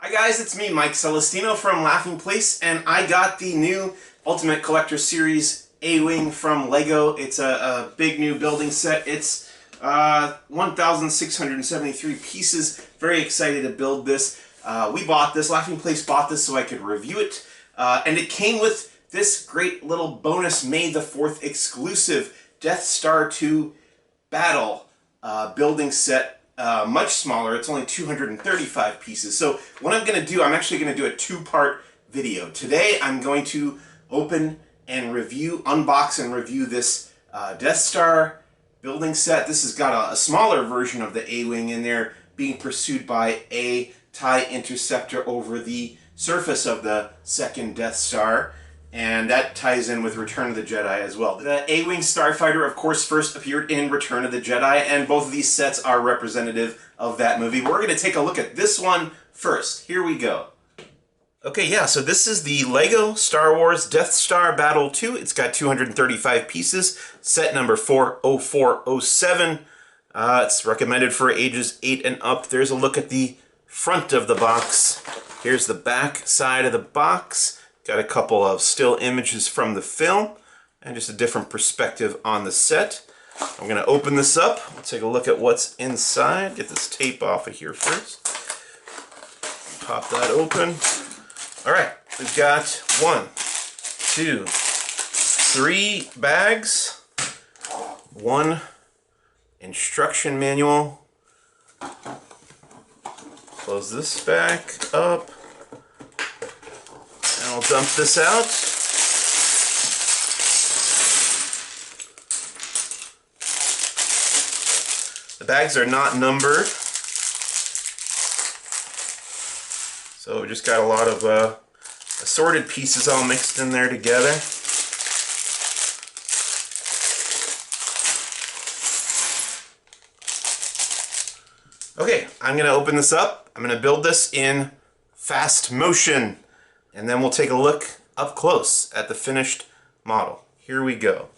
Hi guys, it's me, Mike Celestino from Laughing Place, and I got the new Ultimate Collector Series A-Wing from LEGO. It's a big new building set. It's 1,673 pieces. Very excited to build this. We bought this, Laughing Place bought this so I could review it, and it came with this great little bonus May the 4th exclusive Death Star 2 Battle building set. Much smaller. It's only 235 pieces. So what I'm going to do, I'm actually going to do a two-part video. Today I'm going to open and unbox and review this Death Star building set. This has got a smaller version of the A-Wing in there being pursued by a TIE interceptor over the surface of the second Death Star. And that ties in with Return of the Jedi as well. The A-Wing Starfighter, of course, first appeared in Return of the Jedi, and both of these sets are representative of that movie. We're going to take a look at this one first. Here we go. Okay, yeah, so this is the LEGO Star Wars Death Star Battle 2. It's got 235 pieces, set number 40407. It's recommended for ages 8 and up. There's a look at the front of the box. Here's the back side of the box. Got a couple of still images from the film and just a different perspective on the set. I'm going to open this up. We'll take a look at what's inside. Get this tape off of here first. Pop that open. Alright, we've got 1, 2, 3 bags, 1 instruction manual. Close this back up. And I'll dump this out. The bags are not numbered, so we just got a lot of assorted pieces all mixed in there together. Okay, I'm going to open this up. I'm going to build this in fast motion. And then we'll take a look up close at the finished model. Here we go.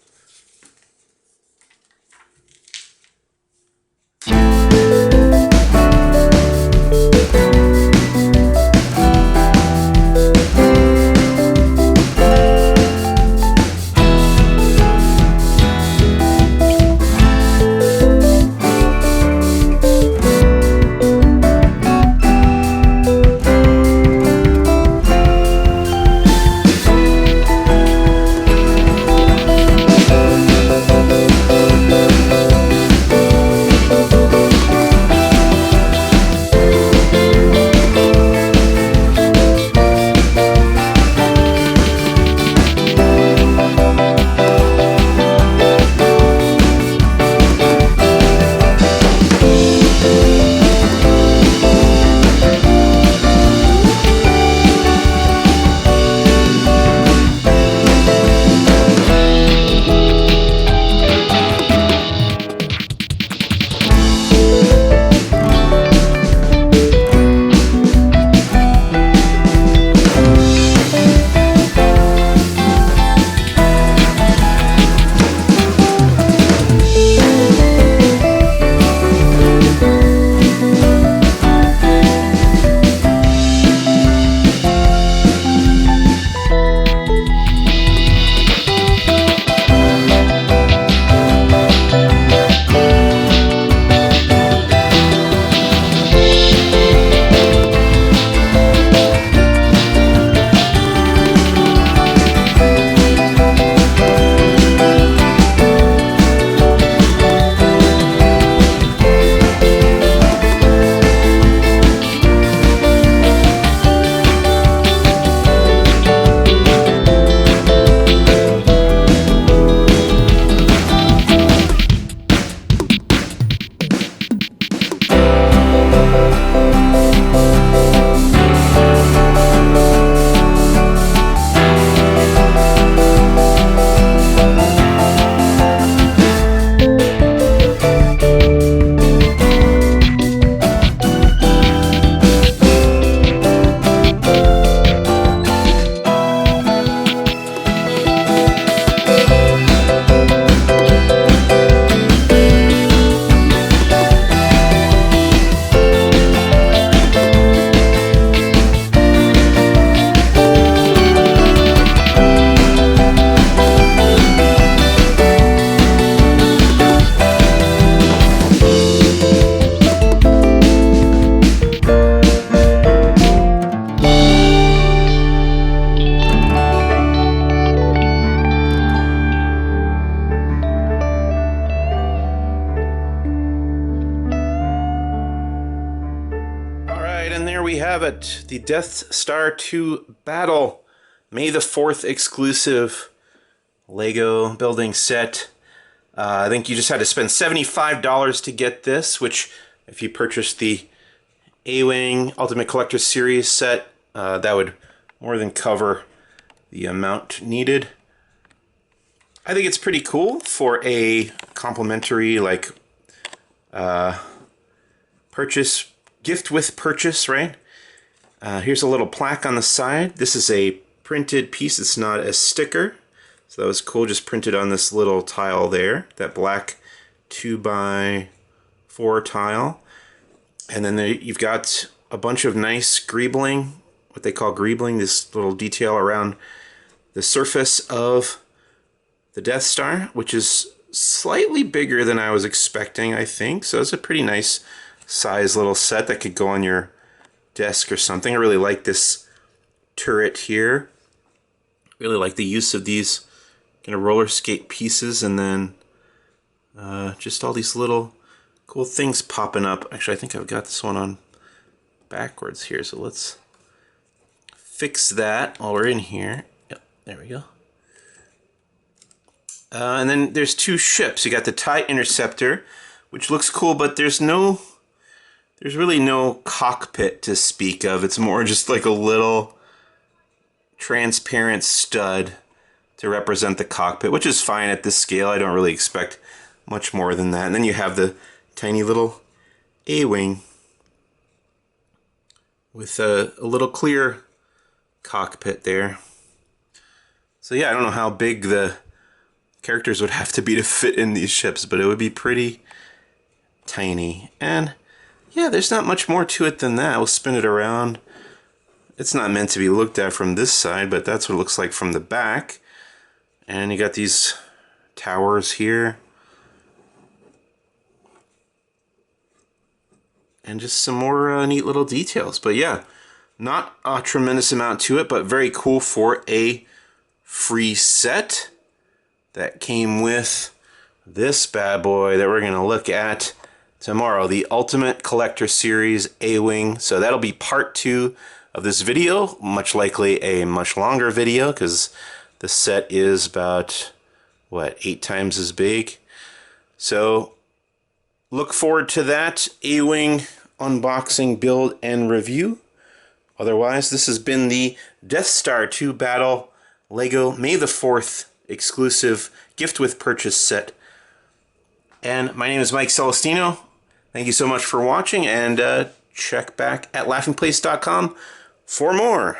Alright, and there we have it. The Death Star 2 Battle. May the 4th exclusive Lego building set. I think you just had to spend $75 to get this, which if you purchased the A-Wing Ultimate Collector Series set, that would more than cover the amount needed. I think it's pretty cool for a complimentary, like, purchase, gift with purchase, right? Here's a little plaque on the side. This is a printed piece. It's not a sticker. So that was cool, just printed on this little tile there, that black 2x4 tile. And then there, you've got a bunch of nice greebling, what they call greebling, this little detail around the surface of the Death Star, which is slightly bigger than I was expecting, I think. So it's a pretty nice size little set that could go on your desk or something. I really like this turret here. Really like the use of these kind of roller skate pieces, and then just all these little cool things popping up. Actually, I think I've got this one on backwards here, so let's fix that while we're in here. Yep, there we go. And then there's two ships. You got the TIE Interceptor, which looks cool, but there's really no cockpit to speak of. It's more just like a little transparent stud to represent the cockpit, which is fine at this scale. I don't really expect much more than that. And then you have the tiny little A-Wing with a little clear cockpit there. So yeah, I don't know how big the characters would have to be to fit in these ships, but it would be pretty tiny. And yeah, there's not much more to it than that. We'll spin it around. It's not meant to be looked at from this side, but that's what it looks like from the back. And you got these towers here. And just some more neat little details. But yeah, not a tremendous amount to it, but very cool for a free set that came with this bad boy that we're going to look at tomorrow, the Ultimate Collector Series A-Wing. So that'll be part 2 of this video, much likely a much longer video because the set is about, what, 8 times as big. So look forward to that A-Wing unboxing, build, and review. Otherwise, this has been the Death Star 2 Battle Lego May the 4th exclusive gift with purchase set. And my name is Mike Celestino. Thank you so much for watching, and check back at laughingplace.com for more.